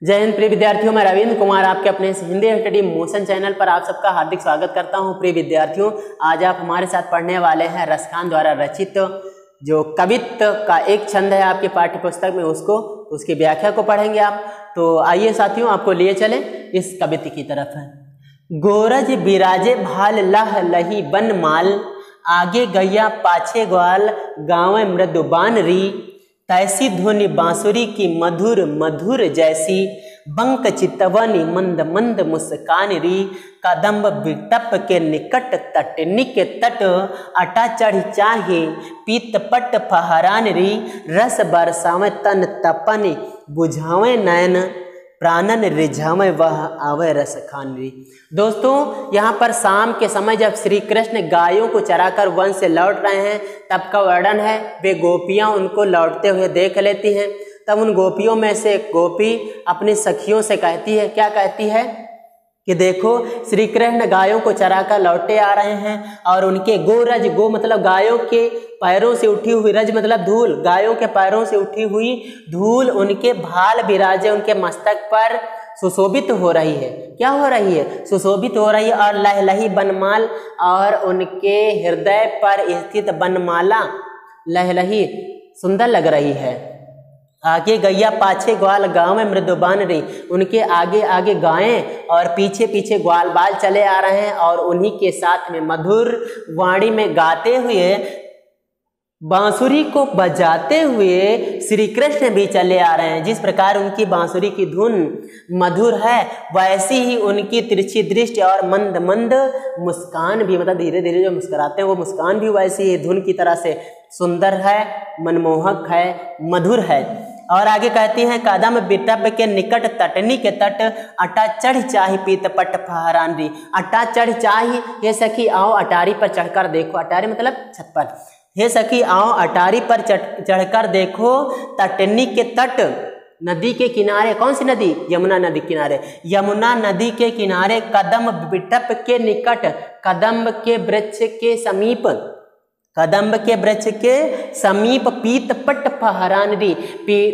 जय हिंद प्रिय विद्यार्थियों, मैं रविंद्र कुमार आपके अपने इस हिंदी स्टडी मोशन चैनल पर आप सबका हार्दिक स्वागत करता हूं। प्रिय विद्यार्थियों, आज आप हमारे साथ पढ़ने वाले हैं रसखान द्वारा रचित जो कवित्व का एक छंद है आपके पाठ्य पुस्तक में, उसकी व्याख्या को पढ़ेंगे आप। तो आइए साथियों, आपको लिए चले इस कवित्व की तरफ। गोरज बिराजे भाल लह लही बन माल, आगे गैया पाछे ग्वाल, गाँव मृदुबान री, तैसी धुनि बांसुरी की मधुर मधुर जैसी, बंक चितवनी मंद मंद मुस्कान री, कदम्ब बिटप के निकट तटनी के तट, अटा चढ़ी चाहे पीत पट फहरान री, रस बरसावे तन तपन बुझावे नयन, प्राणन रिझावे वह आवे रस खान री। दोस्तों, यहाँ पर शाम के समय जब श्री कृष्ण गायों को चराकर वन से लौट रहे हैं तब का वर्णन है। वे गोपियाँ उनको लौटते हुए देख लेती हैं। तब उन गोपियों में से एक गोपी अपनी सखियों से कहती है, क्या कहती है कि देखो श्री कृष्ण गायों को चराकर लौटे आ रहे हैं और उनके गोरज, गो मतलब गायों के पैरों से उठी हुई, रज मतलब धूल, गायों के पैरों से उठी हुई धूल उनके भाल बिराजे, उनके मस्तक पर सुशोभित हो रही है। क्या हो रही है? सुशोभित हो रही है। और लहलही बनमाल, और उनके हृदय पर स्थित बनमाला लहलही सुंदर लग रही है। आगे गैया पाछे ग्वाल, गाँव में मृदुबान रही, उनके आगे आगे गायें और पीछे पीछे ग्वाल बाल चले आ रहे हैं और उन्हीं के साथ में मधुर वाणी में गाते हुए, बांसुरी को बजाते हुए श्री कृष्ण भी चले आ रहे हैं। जिस प्रकार उनकी बांसुरी की धुन मधुर है, वैसी ही उनकी तिरछी दृष्टि और मंद मंद मुस्कान भी, मतलब धीरे धीरे जो मुस्कुराते हैं वो मुस्कान भी वैसी ही धुन की तरह से सुंदर है, मनमोहक है, मधुर है। और आगे कहती हैं, कदम बिटप के निकट तटनी के तट, अटा चढ़ चाही पीत पट फहरान री। अटा चढ़ चाही, ये सखी आओ अटारी पर चढ़कर देखो। अटारी मतलब छत पर। हे सखी आओ अटारी पर चढ़कर देखो, तटनी के तट, नदी के किनारे। कौन सी नदी? यमुना नदी किनारे। यमुना नदी के किनारे कदम बिटप के निकट, कदम्ब के वृक्ष के समीप, कदम्ब के वृक्ष के समीप पीत पट फहरान री,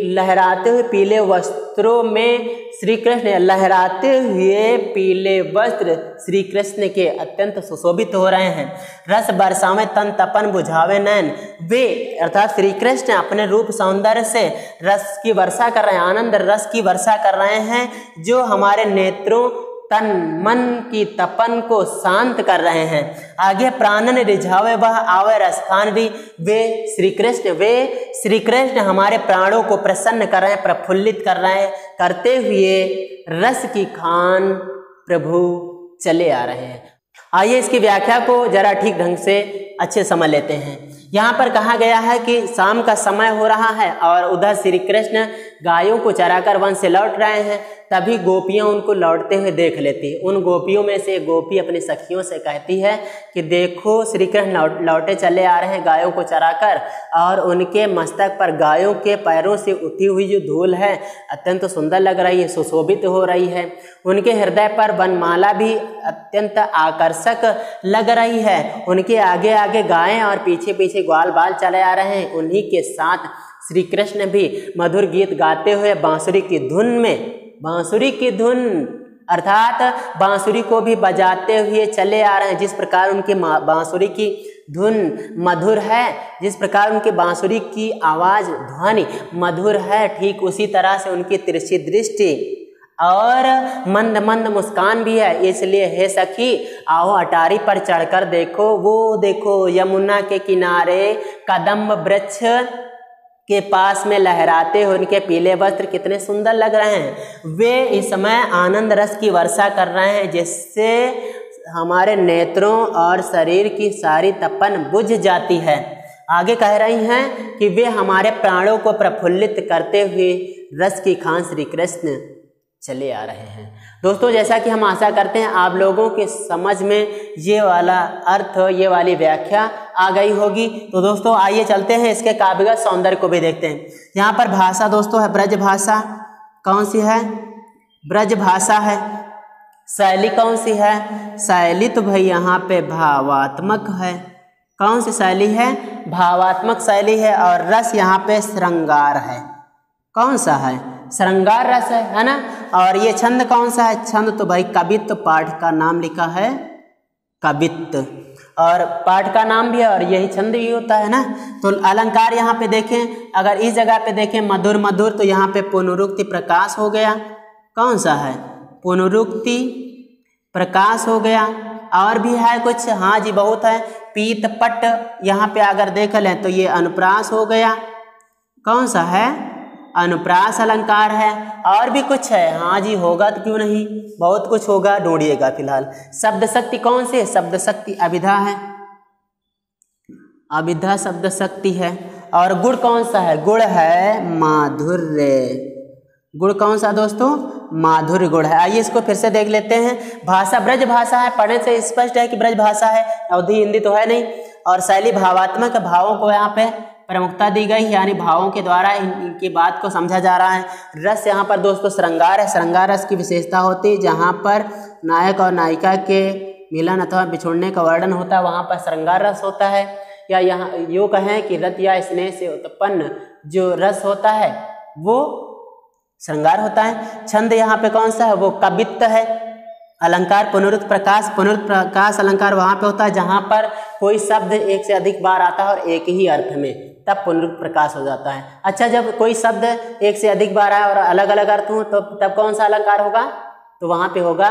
लहराते हुए पीले वस्त्रों में श्री कृष्ण, लहराते हुए पीले वस्त्र श्री कृष्ण के अत्यंत सुशोभित हो रहे हैं। रस बरसावे तन तपन बुझावे नयन, वे अर्थात श्री कृष्ण अपने रूप सौंदर्य से रस की वर्षा कर रहे हैं, आनंद रस की वर्षा कर रहे हैं, जो हमारे नेत्रों, तन मन की तपन को शांत कर रहे हैं। आगे प्राणन रिझावे वह आवे रस खान री, वे श्री कृष्ण हमारे प्राणों को प्रसन्न कर रहे हैं, प्रफुल्लित कर रहे हैं, करते हुए रस की खान प्रभु चले आ रहे हैं। आइए इसकी व्याख्या को जरा ठीक ढंग से अच्छे समझ लेते हैं। यहाँ पर कहा गया है कि शाम का समय हो रहा है और उधर श्री कृष्ण गायों को चराकर वन से लौट रहे हैं। तभी गोपियाँ उनको लौटते हुए देख लेती है। उन गोपियों में से एक गोपी अपनी सखियों से कहती है कि देखो श्री कृष्ण लौटे चले आ रहे हैं गायों को चराकर, और उनके मस्तक पर गायों के पैरों से उठी हुई जो धूल है अत्यंत सुंदर लग रही है, सुशोभित हो रही है। उनके हृदय पर वनमाला भी अत्यंत आकर्षक लग रही है। उनके आगे आगे गायें और पीछे पीछे ग्वाल बाल चले आ रहे हैं। उन्हीं के साथ श्री कृष्ण भी मधुर गीत गाते हुए बांसुरी की धुन में, बांसुरी की धुन अर्थात बांसुरी को भी बजाते हुए चले आ रहे हैं। जिस प्रकार उनकी बांसुरी की धुन मधुर है, जिस प्रकार उनकी बांसुरी की आवाज ध्वनि मधुर है, ठीक उसी तरह से उनकी तिरछी दृष्टि और मंद मंद मुस्कान भी है। इसलिए हे सखी आओ अटारी पर चढ़कर देखो, वो देखो यमुना के किनारे कदम्ब वृक्ष के पास में लहराते हुए उनके पीले वस्त्र कितने सुंदर लग रहे हैं। वे इस समय आनंद रस की वर्षा कर रहे हैं, जिससे हमारे नेत्रों और शरीर की सारी तपन बुझ जाती है। आगे कह रही हैं कि वे हमारे प्राणों को प्रफुल्लित करते हुए रस की खान श्री कृष्ण चले आ रहे हैं। दोस्तों, जैसा कि हम आशा करते हैं आप लोगों के समझ में ये वाला अर्थ, ये वाली व्याख्या आ गई होगी। तो दोस्तों आइए चलते हैं इसके काव्यगत सौंदर्य को भी देखते हैं। यहाँ पर भाषा दोस्तों है ब्रज भाषा। कौन सी है? ब्रज भाषा है। शैली कौन सी है? शैली तो भाई यहाँ पे भावात्मक है। कौन सी शैली है? भावात्मक शैली है। और रस यहाँ पे श्रृंगार है। कौन सा है? श्रृंगार रस है ना। और ये छंद कौन सा है? छंद तो भाई कवित्त, पाठ का नाम लिखा है कवित्त, और पाठ का नाम भी है और यही छंद भी होता है ना। तो अलंकार यहाँ पे देखें, अगर इस जगह पे देखें मधुर मधुर, तो यहाँ पे पुनरुक्ति प्रकाश हो गया। कौन सा है? पुनरुक्ति प्रकाश हो गया। और भी है कुछ? हाँ जी बहुत है। पीत पट, यहाँ पे अगर देख लें तो ये अनुप्रास हो गया। कौन सा है? अनुप्रास अलंकार है। और भी कुछ है? हाँ जी होगा तो क्यों नहीं, बहुत कुछ होगा, ढूंढिएगा फिलहाल। शब्द शक्ति कौन सी है? शब्द शक्ति अभिधा है, अभिधा शब्द शक्ति है। और गुण कौन सा है? गुण है माधुर्य। गुण कौन सा दोस्तों? माधुर्य गुण है। आइए इसको फिर से देख लेते हैं। भाषा ब्रज भाषा है, पढ़ने से स्पष्ट है कि ब्रज भाषा है, अवधी हिंदी तो है नहीं। और शैली भावात्मक, भावों को यहाँ पे प्रमुखता दी गई, यानी भावों के द्वारा इनकी बात को समझा जा रहा है। रस यहाँ पर दोस्तों श्रृंगार है। श्रृंगार रस की विशेषता होती है जहाँ पर नायक और नायिका के मिलन अथवा बिछुड़ने का वर्णन होता है, वहाँ पर श्रृंगार रस होता है। या यहाँ यूँ कहें कि रत या स्नेह से उत्पन्न जो रस होता है वो श्रृंगार होता है। छंद यहाँ पे कौन सा है? वो कवित्त है। अलंकार पुनरुक्त प्रकाश, पुनरुक्त प्रकाश अलंकार वहाँ पे होता है जहाँ पर कोई शब्द एक से अधिक बार आता है और एक ही अर्थ में, तब पुनरुक्त प्रकाश हो जाता है। अच्छा, जब कोई शब्द एक से अधिक बार आए और अलग अलग अर्थ हो तो तब कौन सा अलंकार होगा? तो वहाँ पे होगा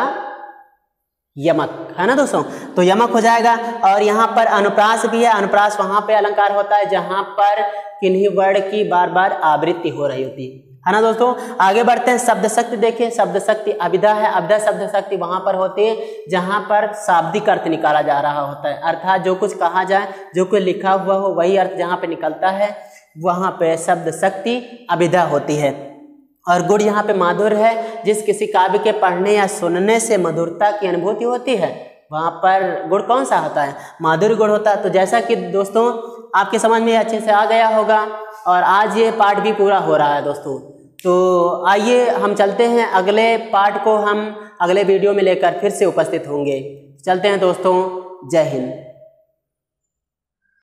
यमक, है ना दोस्तों। तो यमक हो जाएगा। और यहाँ पर अनुप्रास भी है। अनुप्रास वहाँ पे अलंकार होता है जहाँ पर किन्हीं वर्ण की बार बार आवृत्ति हो रही होती है ना दोस्तों। आगे बढ़ते हैं। शब्द शक्ति देखिए, शब्द शक्ति अभिधा है। अभिधा शब्द शक्ति वहाँ पर होती है जहाँ पर शाब्दिक अर्थ निकाला जा रहा होता है, अर्थात जो कुछ कहा जाए, जो कुछ लिखा हुआ हो वही अर्थ जहाँ पे निकलता है, वहाँ पे शब्द शक्ति अभिधा होती है। और गुण यहाँ पे माधुर्य है। जिस किसी काव्य के पढ़ने या सुनने से मधुरता की अनुभूति होती है, वहाँ पर गुण कौन सा होता है? माधुर्य गुण होता है। तो जैसा कि दोस्तों आपके समझ में अच्छे से आ गया होगा, और आज ये पाठ भी पूरा हो रहा है दोस्तों। तो आइए हम चलते हैं, अगले पाठ को हम अगले वीडियो में लेकर फिर से उपस्थित होंगे। चलते हैं दोस्तों, जय हिंद।